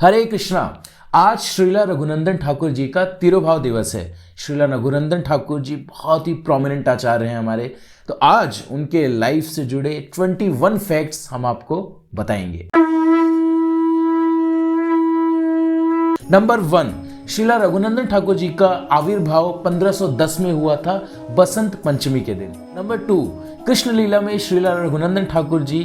हरे कृष्णा। आज श्रीला रघुनंदन ठाकुर जी का तिरुभाव दिवस है। श्रीला रघुनंदन ठाकुर जी बहुत ही प्रोमिनेंट आचार्य हैं हमारे। तो आज उनके लाइफ से जुड़े 21 फैक्ट्स हम आपको बताएंगे। नंबर 1, श्रीला रघुनंदन ठाकुर जी का आविर्भाव 1510 में हुआ था, बसंत पंचमी के दिन। नंबर 2, कृष्ण लीला में श्रीला रघुनंदन ठाकुर जी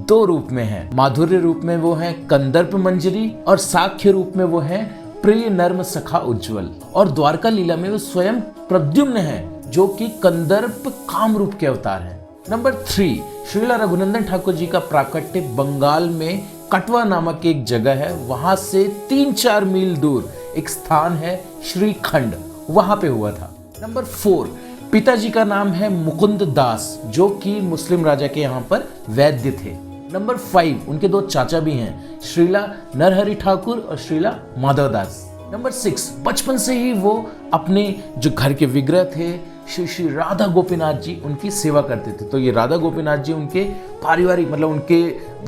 2 रूप में हैं। माधुर्य रूप में वो हैं कंदर्प मंजरी और साख्य रूप में वो हैं प्रिय नर्म सखा उज्ज्वल। और द्वारका लीला में वो स्वयं प्रद्युम्न हैं जो कि कंदर्प काम रूप के अवतार हैं। नंबर 3, श्रीला रघुनंदन ठाकुर जी का प्राकट्य बंगाल में कटवा नामक एक जगह है, वहां से 3-4 मील दूर एक स्थान है श्रीखंड, वहां पे हुआ था। नंबर 4, पिताजी का नाम है मुकुंद दास जो कि मुस्लिम राजा के यहाँ पर वैद्य थे। नंबर 5, उनके 2 चाचा भी हैं, श्रीला नरहरि ठाकुर और श्रीला माधव दास। नंबर 6, बचपन से ही वो अपने जो घर के विग्रह थे श्री श्री राधा गोपीनाथ जी उनकी सेवा करते थे। तो ये राधा गोपीनाथ जी उनके पारिवारिक मतलब उनके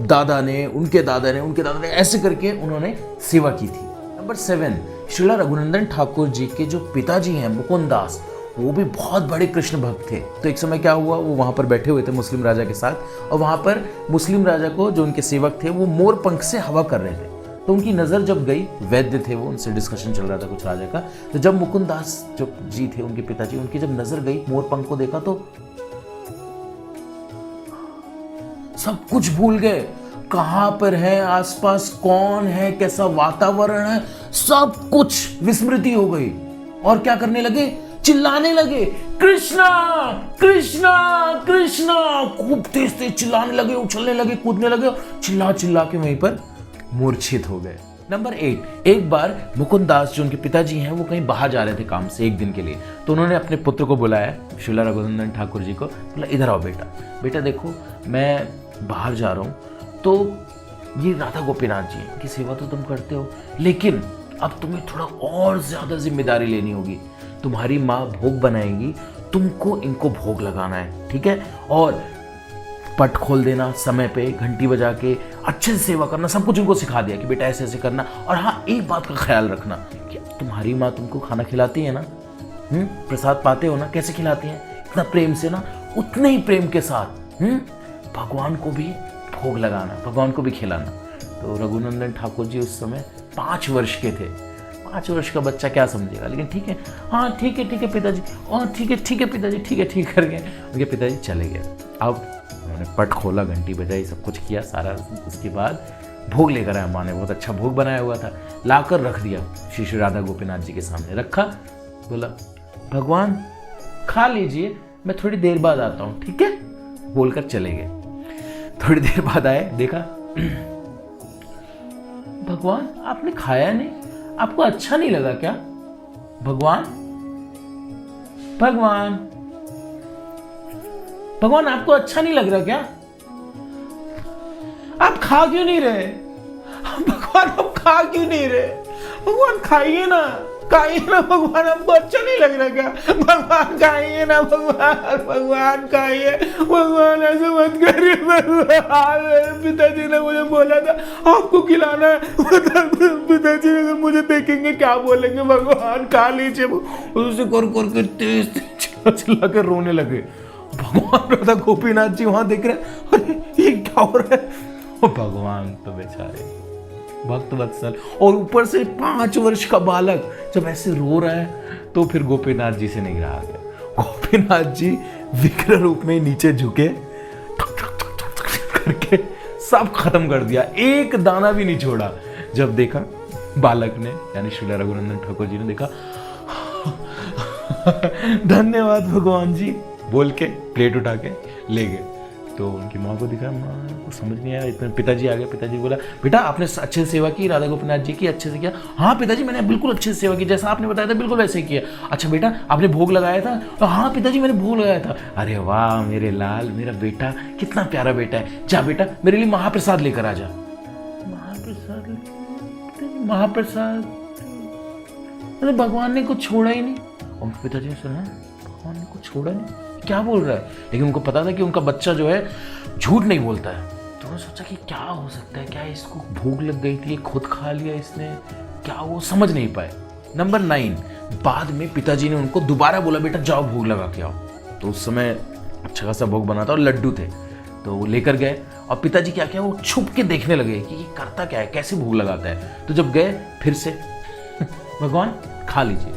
दादा ने ऐसे करके उन्होंने सेवा की थी। नंबर 7, श्रीला रघुनंदन ठाकुर जी के जो पिताजी हैं मुकुंद दास, वो भी बहुत बड़े कृष्ण भक्त थे। तो एक समय क्या हुआ, वो वहाँ पर बैठे हुए थे मुस्लिम राजा के साथ, और वहाँ पर मुस्लिम राजा को जो उनके सेवक थे वो मोर पंख से हवा कर रहे थे। तो उनकी नज़र जब गई, वैद्य थे वो, उनसे डिस्कशन चल रहा था कुछ राजा का, तो जब मुकुंद दास जो जी थे उनके पिताजी, उनकी जब नज़र गई मोर पंख को देखा तो सब कुछ भूल गए। कहाँ पर है, आसपास कौन है, कैसा वातावरण है, सब कुछ विस्मृति हो गई। और क्या करने लगे, चिल्लाने लगे, कृष्णा कृष्णा कृष्णा, खूब तेज तेज चिल्लाने लगे, उछलने लगे, कूदने लगे, चिल्ला चिल्ला के वहीं पर मूर्छित हो गए। नंबर 8, एक बार मुकुंद दास जो उनके पिताजी हैं वो कहीं बाहर जा रहे थे काम से एक दिन के लिए। तो उन्होंने अपने पुत्र को बुलाया, श्रीला रघुनंदन ठाकुर जी को, बोला इधर आओ बेटा, बेटा देखो मैं बाहर जा रहा हूँ, तो ये राधा गोपीनाथ जी की सेवा तो तुम करते हो, लेकिन अब तुम्हें थोड़ा और ज्यादा जिम्मेदारी लेनी होगी। तुम्हारी माँ भोग बनाएगी, तुमको इनको भोग लगाना है, ठीक है? और पट खोल देना समय पे, घंटी बजा के अच्छे से सेवा करना, सब कुछ उनको सिखा दिया कि बेटा ऐसे ऐसे करना। और हाँ, एक बात का ख्याल रखना कि तुम्हारी माँ तुमको खाना खिलाती है ना, प्रसाद पाते हो ना, कैसे खिलाती है, इतना प्रेम से ना, उतने ही प्रेम के साथ भगवान को भी भोग लगाना, भगवान को भी खिलाना। तो रघुनंदन ठाकुर जी उस समय 5 वर्ष के थे। 5 वर्ष का बच्चा क्या समझेगा, लेकिन ठीक है, हाँ ठीक है पिताजी, और ठीक है पिताजी, ठीक करके उनके पिताजी चले गए। अब उन्होंने पट खोला, घंटी बजाई, सब कुछ किया सारा। उसके बाद भोग लेकर आया, माँ ने बहुत अच्छा भोग बनाया हुआ था, लाकर रख दिया श्री श्री राधा गोपीनाथ जी के सामने रखा। बोला भगवान खा लीजिए, मैं थोड़ी देर बाद आता हूँ, ठीक है? बोलकर चले गए। थोड़ी देर बाद आए, देखा भगवान आपने खाया नहीं, आपको अच्छा नहीं लगा क्या? भगवान भगवान भगवान आपको अच्छा नहीं लग रहा क्या? आप खा क्यों नहीं रहे? भगवान आप खा क्यों नहीं रहे? भगवान खाइए ना भगवान, आपको अच्छा नहीं लग रहा क्या? भगवान खाइए ना भगवान खाइए, भगवान ऐसे मत करिए भगवान, पिताजी ने मुझे बोला था आपको खिलाना है, पिताजी अगर मुझे देखेंगे क्या बोलेंगे, भगवान खा लीजिए। उसे कर तेज चिल्ला के रोने लगे। भगवान राधा गोपीनाथ जी वहां देख रहे, अरे ये क्या हो रहा है? भगवान तो बेचारे भक्त वत्सल, और ऊपर से 5 वर्ष का बालक जब ऐसे रो रहा है, तो फिर गोपीनाथ जी से नहीं रहा गया। गोपीनाथ जी विग्रह रूप में नीचे झुके, करके सब खत्म कर दिया, एक दाना भी नहीं छोड़ा। जब देखा बालक ने, यानी श्रीला रघुनंदन ठाकुर जी ने देखा, धन्यवाद भगवान जी बोल के प्लेट उठा के ले गए। तो उनकी माँ को दिखा, माँ को समझ नहीं आया, इतने पिताजी आ गए। पिताजी बोला बेटा आपने अच्छे से सेवा की, राधा गोपीनाथ जी की अच्छे से किया? हाँ पिताजी मैंने बिल्कुल अच्छे से सेवा की, जैसा आपने बताया था बिल्कुल वैसे ही किया। अच्छा बेटा आपने भोग लगाया था? तो हाँ पिताजी मैंने भोग लगाया था। अरे वाह मेरे लाल, मेरा बेटा कितना प्यारा बेटा है, जा बेटा मेरे लिए महाप्रसाद लेकर आ जा। महाप्रसाद भगवान ने कुछ छोड़ा ही नहीं। उनके पिताजी ने सुना भगवान ने कुछ छोड़ा नहीं, क्या बोल रहा है? लेकिन उनको पता था कि उनका बच्चा जो है झूठ नहीं बोलता है। तो उन्होंने सोचा कि क्या हो सकता है, क्या इसको भूख लग गई थी, खुद खा लिया इसने, क्या, वो समझ नहीं पाए। नंबर 9, बाद में पिताजी ने उनको दोबारा बोला बेटा जाओ भोग लगा के आओ। तो उस समय अच्छा खासा भोग बना था और लड्डू थे, तो वो लेकर गए और पिताजी क्या किया, वो छुप के देखने लगे कि ये करता क्या है, कैसे भोग लगाता है। तो जब गए फिर से भगवान खा लीजिए,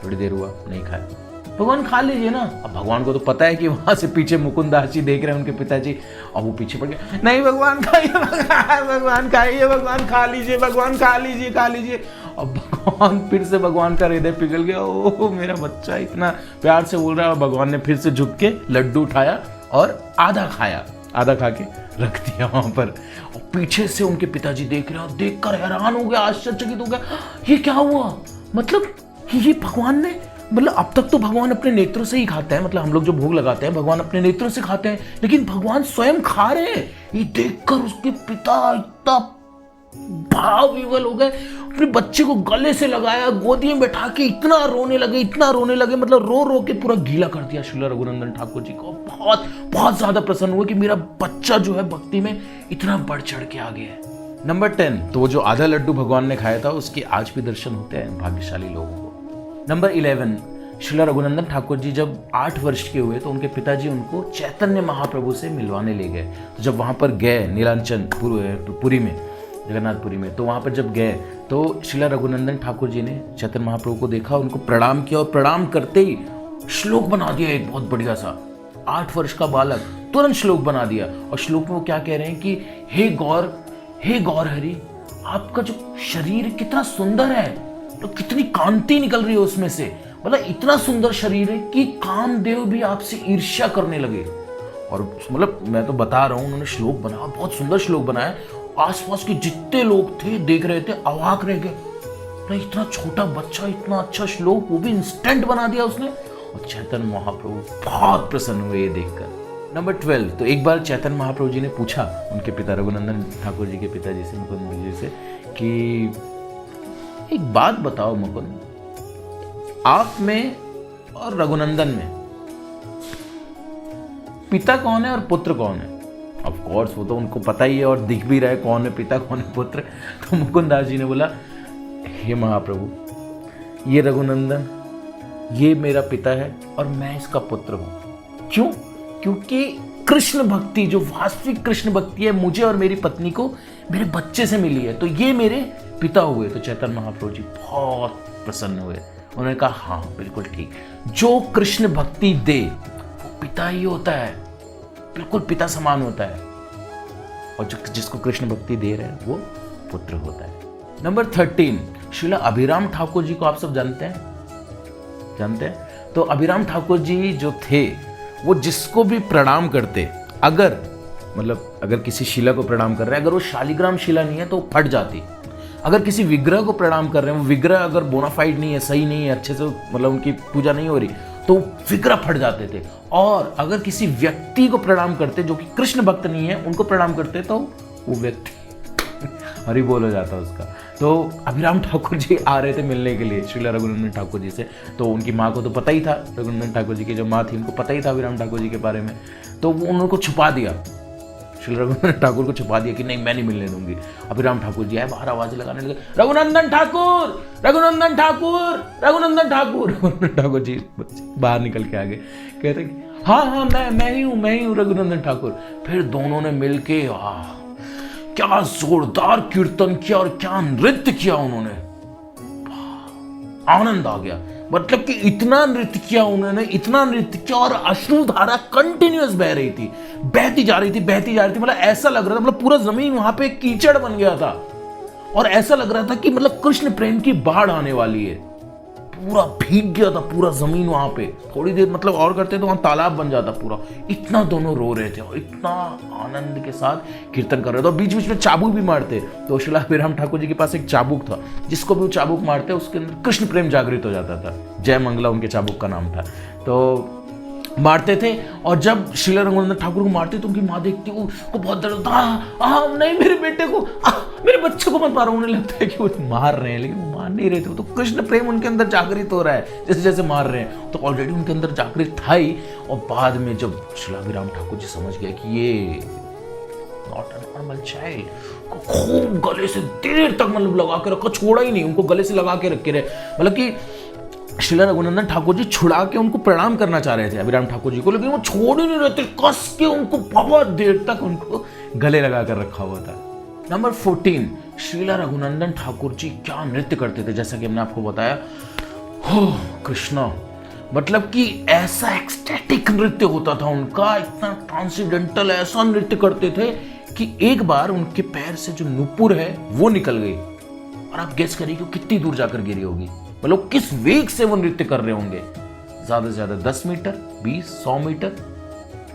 थोड़ी देर हुआ नहीं खाया, भगवान खा लीजिए ना। अब भगवान को तो पता है कि वहां से पीछे मुकुंदास जी देख रहे हैं उनके पिताजी, और वो पीछे पड़ गए, नहीं भगवान खाइए, भगवान खाइए, भगवान खा लीजिए, भगवान खा लीजिए, खा लीजिए। और भगवान फिर से, भगवान का हृदय पिघल गया, ओह मेरा बच्चा इतना प्यार से बोल रहा है। और भगवान ने फिर से झुक के लड्डू उठाया और आधा खाया, आधा खा के रख दिया वहां पर। और पीछे से उनके पिताजी देख रहे हैं और देखकर हैरान हो गया, आश्चर्यचकित हो गया, ये क्या हुआ, मतलब ये भगवान ने, मतलब अब तक तो भगवान अपने नेत्रों से ही खाते हैं, मतलब हम लोग जो भोग लगाते हैं भगवान अपने नेत्रों से खाते हैं, लेकिन भगवान स्वयं खा रहे हैं। ये देखकर उसके पिता इतना भाव विवल हो गए, अपने बच्चे को गले से लगाया, गोदी में बैठा के इतना रोने लगे, इतना रोने लगे, मतलब रो रो के पूरा गीला कर दिया श्रीला रघुनंदन ठाकुर जी को। बहुत बहुत ज्यादा प्रसन्न हुए कि मेरा बच्चा जो है भक्ति में इतना बढ़ चढ़ के आ गया है। नंबर 10, तो वो जो आधा लड्डू भगवान ने खाया था उसके आज भी दर्शन होते हैं भाग्यशाली लोगों को। नंबर 11, श्रीला रघुनंदन ठाकुर जी जब 8 वर्ष के हुए तो उनके पिताजी उनको चैतन्य महाप्रभु से मिलवाने ले गए। तो जब वहां पर गए नीलांचन पुरी में, जगन्नाथपुरी में, तो वहां पर जब गए तो श्रीला रघुनंदन ठाकुर जी ने चैतन्य महाप्रभु को देखा, उनको प्रणाम किया और प्रणाम करते ही श्लोक बना दिया एक बहुत बढ़िया सा। 8 वर्ष का बालक तुरंत श्लोक बना दिया, और श्लोक में वो क्या कह रहे हैं कि हे गौर हरि, आपका जो शरीर कितना सुंदर है, तो कितनी कांति निकल रही है उसमें से, मतलब इतना सुंदर शरीर है कि कामदेव भी आपसे ईर्ष्या करने लगे। और मतलब मैं तो बता रहा हूँ, उन्होंने श्लोक बनाया, बहुत सुंदर श्लोक बनाया, आसपास के जितने लोग थे देख रहे थे, अवाक रह गए, तो इतना छोटा बच्चा इतना अच्छा श्लोक वो भी इंस्टेंट बना दिया उसने। और चैतन्य महाप्रभु बहुत प्रसन्न हुए ये देखकर। नंबर 12, तो एक बार चैतन्य महाप्रभु जी ने पूछा उनके पिता रघुनंदन ठाकुर जी के पिताजी से, मुकुंद जी से, कि एक बात बताओ मुकुंद, आप में और रघुनंदन में पिता कौन है और पुत्र कौन है? ऑफ कोर्स वो तो उनको पता ही है और दिख भी रहा है कौन है पिता कौन है पुत्र। तो मुकुंदास जी ने बोला, हे महाप्रभु, ये रघुनंदन ये मेरा पिता है और मैं इसका पुत्र हूं। क्यों? क्योंकि कृष्ण भक्ति, जो वास्तविक कृष्ण भक्ति है, मुझे और मेरी पत्नी को मेरे बच्चे से मिली है, तो ये मेरे पिता हुए। तो चैतन्य महाप्रभु जी बहुत प्रसन्न हुए, उन्होंने कहा हाँ बिल्कुल ठीक, जो कृष्ण भक्ति दे वो पिता ही होता है, बिल्कुल पिता समान होता है, और जिसको कृष्ण भक्ति दे रहे हैं वो पुत्र होता है। नंबर 13, श्रीला अभिराम ठाकुर जी को आप सब जानते हैं? तो अभिराम ठाकुर जी जो थे वो जिसको भी प्रणाम करते, अगर किसी शिला को प्रणाम कर रहे हैं, अगर वो शालिग्राम शिला नहीं है तो फट जाती। अगर किसी विग्रह को प्रणाम कर रहे हैं, वो विग्रह अगर बोनाफाइड नहीं है, सही नहीं है, अच्छे से मतलब उनकी पूजा नहीं हो रही, तो विग्रह फट जाते थे। और अगर किसी व्यक्ति को प्रणाम करते जो कि कृष्ण भक्त नहीं है, उनको प्रणाम करते, तो वो व्यक्ति हरि बोल हो जाता उसका। तो अभिराम ठाकुर जी आ रहे थे मिलने के लिए श्रीला रघुनंदन ठाकुर जी से, तो उनकी माँ को तो पता ही था, रघुनंदन ठाकुर जी की जो माँ थी उनको पता ही था अभिराम ठाकुर जी के बारे में, तो वो उनको छुपा दिया, श्रीला रघुनंदन ठाकुर को छुपा दिया कि नहीं मैं नहीं मिलने दूंगी। अभिराम ठाकुर जी आए, बाहर आवाज लगाने लगे, रघुनंदन ठाकुर, रघुनंदन ठाकुर, रघुनंदन ठाकुर। रघुनंदन ठाकुर जी बाहर निकल के आ गए, कहते हाँ मैं ही हूँ रघुनंदन ठाकुर। फिर दोनों ने मिलके क्या जोरदार कीर्तन किया और क्या नृत्य किया उन्होंने, आनंद आ गया। मतलब कि इतना नृत्य किया उन्होंने, इतना नृत्य किया, और अश्रुधारा कंटिन्यूअस बहती जा रही थी, मतलब ऐसा लग रहा था, मतलब पूरा जमीन वहां पे कीचड़ बन गया था, और ऐसा लग रहा था कि मतलब कृष्ण प्रेम की बाढ़ आने वाली है। पूरा भीग गया था पूरा जमीन वहां पे, थोड़ी देर मतलब और करते तो वहां तालाब बन जाता पूरा, इतना दोनों रो रहे थे और इतना आनंद के साथ कीर्तन कर रहे थे, और बीच बीच में चाबुक भी मारते। तो श्रीला अभिराम ठाकुर जी के पास एक चाबुक था, जिसको भी वो चाबुक मारते उसके अंदर कृष्ण प्रेम जागृत हो जाता था, जय मंगला उनके चाबुक का नाम था। तो मारते थे, और जब श्रीला रघुनंदन ठाकुर को मारते तो उनकी माँ देखती उसको बहुत दर्द होता, नहीं मेरे बेटे को, मेरे बच्चे को मत मारो। उन्हें लगता है कि वो मार रहे हैं, लेकिन वो मार नहीं रहे थे, तो कृष्ण प्रेम उनके अंदर जागृत हो रहा है जैसे जैसे मार रहे हैं, तो ऑलरेडी उनके अंदर जागृत था ही। और बाद में जब श्रीला अभिराम ठाकुर जी समझ गए कि ये नॉट एन नॉर्मल चाइल्ड को खूब गले से देर तक मतलब लगा के रखा, छोड़ा ही नहीं, उनको गले से लगा के रखे रहे। मतलब कि श्रीला रघुनंदन ठाकुर जी छुड़ा के उनको प्रणाम करना चाह रहे थे अभिराम ठाकुर जी को, लेकिन वो छोड़ ही नहीं रहे थे, कस के उनको बहुत देर तक उनको गले लगा कर रखा हुआ था। नंबर 14, श्रीला रघुनंदन ठाकुर जी क्या नृत्य करते थे, जैसा कि हमने आपको बताया, हो कृष्णा, मतलब कि ऐसा एक्सटैटिक नृत्य होता था उनका, इतना ट्रांसेंडेंटल ऐसा नृत्य करते थे कि एक बार उनके पैर से जो नुपुर है वो निकल गई, और आप गेस करिए कि कितनी दूर जाकर गिरी होगी, मतलब किस वेग से वो नृत्य कर रहे होंगे। ज्यादा से ज्यादा 10 metre, 20, 100 metre,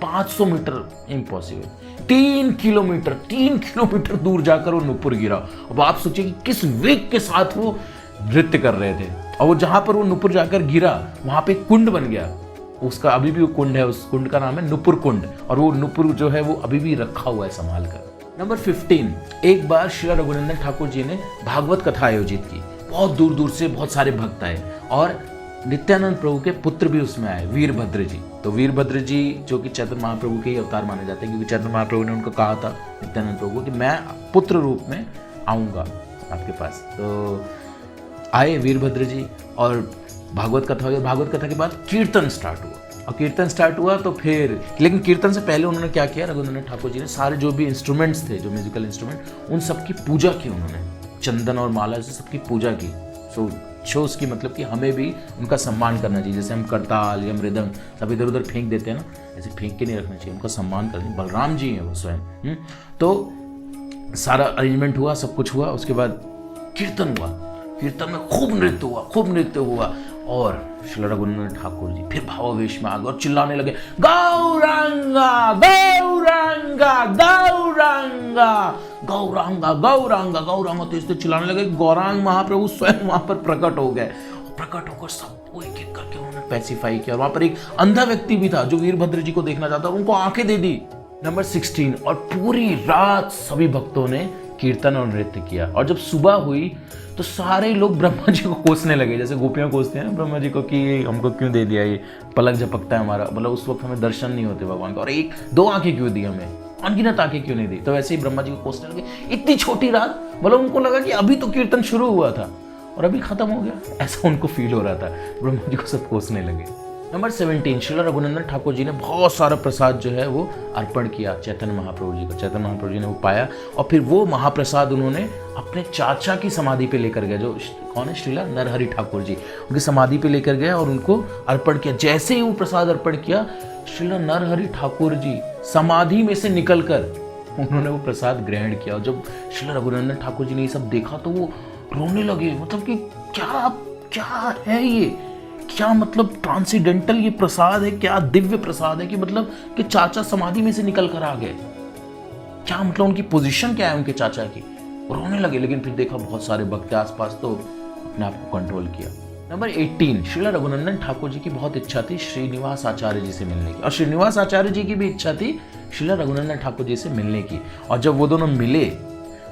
500 metre impossible, 3 kilometre दूर जाकर वो नुपुर गिरा। अब आप सोचिए कि किस वेग के साथ वो नृत्य कर रहे थे, और वो जहां पर वो नुपुर जाकर गिरा वहां पे कुंड बन गया, उसका अभी भी वो कुंड है, उस कुंड का नाम है नुपुर कुंड, और वो नुपुर जो है वो अभी भी रखा हुआ है संभाल कर। नंबर 15, एक बार श्री रघुनंदन ठाकुर जी ने भागवत कथा आयोजित की, बहुत दूर दूर से बहुत सारे भक्त आए, और नित्यानंद प्रभु के पुत्र भी उसमें आए, वीरभद्र जी। तो वीरभद्र जी जो कि चैतन्य महाप्रभु के ही अवतार माने जाते हैं, क्योंकि चैतन्य महाप्रभु ने उनको कहा था नित्यानंद प्रभु को कि मैं पुत्र रूप में आऊँगा आपके पास। तो आए वीरभद्र जी, और भागवत कथा हुई, और भागवत कथा के बाद कीर्तन स्टार्ट हुआ, और कीर्तन स्टार्ट हुआ तो फिर, लेकिन कीर्तन से पहले उन्होंने क्या किया, रघुनंदन ठाकुर जी ने सारे जो भी इंस्ट्रूमेंट्स थे, जो म्यूजिकल इंस्ट्रूमेंट, उन सबकी पूजा की उन्होंने, चंदन और माला से सबकी पूजा की। सो शोज की मतलब कि हमें भी उनका सम्मान करना चाहिए, जैसे हम करताल या मृदंग सब इधर उधर फेंक देते हैं ना, ऐसे फेंक के नहीं रखना चाहिए, उनका सम्मान करना चाहिए। बलराम जी हैं वो स्वयं। तो सारा अरेंजमेंट हुआ, सब कुछ हुआ, उसके बाद कीर्तन हुआ, कीर्तन में खूब नृत्य हुआ, और श्री रघुनंदन ठाकुर जी फिर भावावेश में आ गए और चिल्लाने लगे, गौरांगा गौरांगा गौरांगा गौरांगा गौरांगा गौरांगा, तो इससे चिल्लाने लगे, गौरांग महाप्रभु स्वयं वहां पर प्रकट हो गए, प्रकट होकर सबको एक एक करके उन्होंने पैसिफाई किया। और वहां पर एक अंधा व्यक्ति भी था जो वीरभद्र जी को देखना चाहता, उनको आंखें दे दी। नंबर 16, और पूरी रात सभी भक्तों ने कीर्तन और नृत्य किया, और जब सुबह हुई तो सारे लोग ब्रह्मा जी को कोसने लगे, जैसे गोपियां कोसते हैं ब्रह्मा जी को कि हमको क्यों दे दिया, ये पलक झपकता है हमारा, मतलब उस वक्त हमें दर्शन नहीं होते भगवान का, और 1-2 आंखें क्यों दी हमें, अनगिनत आंखें क्यों नहीं दी। तो वैसे ही ब्रह्मा जी को कोसने लगे, इतनी छोटी रात, मतलब उनको लगा कि अभी तो कीर्तन शुरू हुआ था और अभी खत्म हो गया, ऐसा उनको फील हो रहा था, ब्रह्मा जी को सब कोसने लगे। नंबर 17, श्री रघुनंदन ठाकुर जी ने बहुत सारा प्रसाद जो है वो अर्पण किया चैतन्य महाप्रभु जी को, चैतन्य महाप्रभु जी ने वो पाया, और फिर वो महाप्रसाद उन्होंने अपने चाचा की समाधि पे लेकर गए, जो कौन है, श्रीला नरहरि ठाकुर जी, उनकी समाधि पे लेकर गए और उनको अर्पण किया। जैसे ही वो प्रसाद अर्पण किया, श्रीला नरहरि ठाकुर जी समाधि में से निकलकर उन्होंने वो प्रसाद ग्रहण किया, और जब श्रीला रघुनंदन ठाकुर जी ने ये सब देखा तो वो रोने लगे, मतलब कि क्या है ये, क्या मतलब ट्रांसेंडेंटल ये प्रसाद है, क्या दिव्य प्रसाद है, कि मतलब कि चाचा समाधि में से निकल कर आ गए, क्या मतलब उनकी पोजीशन क्या है उनके चाचा की, रोने लगे। लेकिन फिर देखा बहुत सारे भक्त आसपास, तो अपने आप को कंट्रोल किया। नंबर 18, श्रीला रघुनंदन ठाकुर जी की बहुत इच्छा थी श्रीनिवास आचार्य जी से मिलने की, और श्रीनिवास आचार्य जी की भी इच्छा थी श्रीला रघुनंदन ठाकुर जी से मिलने की। और जब वो दोनों मिले,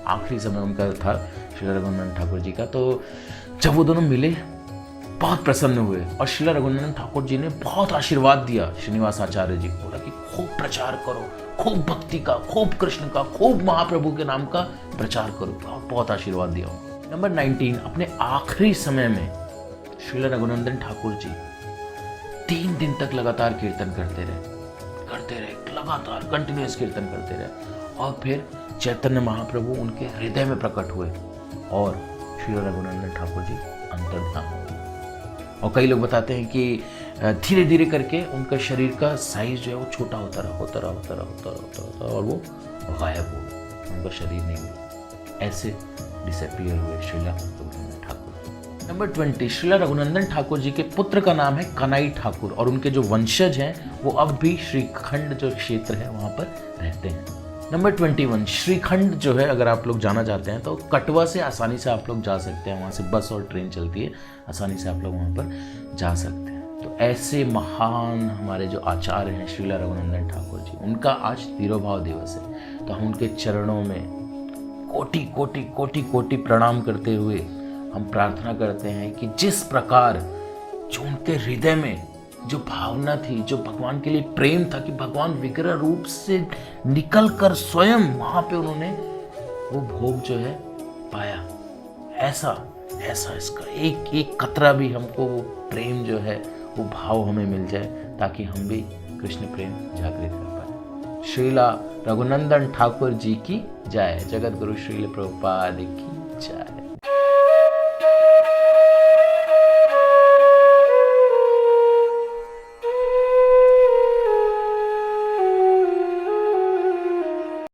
आखिरी समय उनका था श्रीला रघुनंदन ठाकुर जी का, तो जब वो दोनों मिले बहुत प्रसन्न हुए, और श्रीला रघुनंदन ठाकुर जी ने बहुत आशीर्वाद दिया श्रीनिवास आचार्य जी को, बोला कि खूब प्रचार करो, खूब भक्ति का, खूब कृष्ण का, खूब महाप्रभु के नाम का प्रचार करो, बहुत आशीर्वाद दिया। नंबर 19, अपने आखिरी समय में श्रीला रघुनंदन ठाकुर जी 3 दिन तक लगातार कीर्तन करते रहे, लगातार कंटिन्यूअस कीर्तन करते रहे, और फिर चैतन्य महाप्रभु उनके हृदय में प्रकट हुए, और श्रीला रघुनंदन ठाकुर जी अंतर्धान हो गए। और कई लोग बताते हैं कि धीरे धीरे करके उनका शरीर का साइज जो है वो छोटा होता रहा, और वो गायब हो गया, उनका शरीर नहीं हुआ, ऐसे डिसअपीयर हुए श्रीला रघुनंदन ठाकुर। नंबर 20, श्रीला रघुनंदन ठाकुर जी के पुत्र का नाम है कनाई ठाकुर, और उनके जो वंशज हैं वो अब भी श्रीखंड जो क्षेत्र है वहाँ पर रहते हैं। नंबर 21, श्रीखंड जो है, अगर आप लोग जाना चाहते हैं तो कटवा से आसानी से आप लोग जा सकते हैं, वहाँ से बस और ट्रेन चलती है, आसानी से आप लोग वहाँ पर जा सकते हैं। तो ऐसे महान हमारे जो आचार्य हैं श्रीला रघुनंदन ठाकुर जी, उनका आज तिरोभाव दिवस है, तो हम उनके चरणों में कोटि कोटि कोटि कोटि प्रणाम करते हुए हम प्रार्थना करते हैं कि जिस प्रकार जो उनके हृदय में जो भावना थी, जो भगवान के लिए प्रेम था कि भगवान विग्रह रूप से निकल कर स्वयं वहां पे उन्होंने वो भोग जो है पाया। ऐसा ऐसा इसका एक एक कतरा भी हमको वो प्रेम जो है, वो भाव हमें मिल जाए, ताकि हम भी कृष्ण प्रेम जागृत कर पाए। श्रीला रघुनंदन ठाकुर जी की जय। जगत गुरु श्रील प्रभुपाद की जय।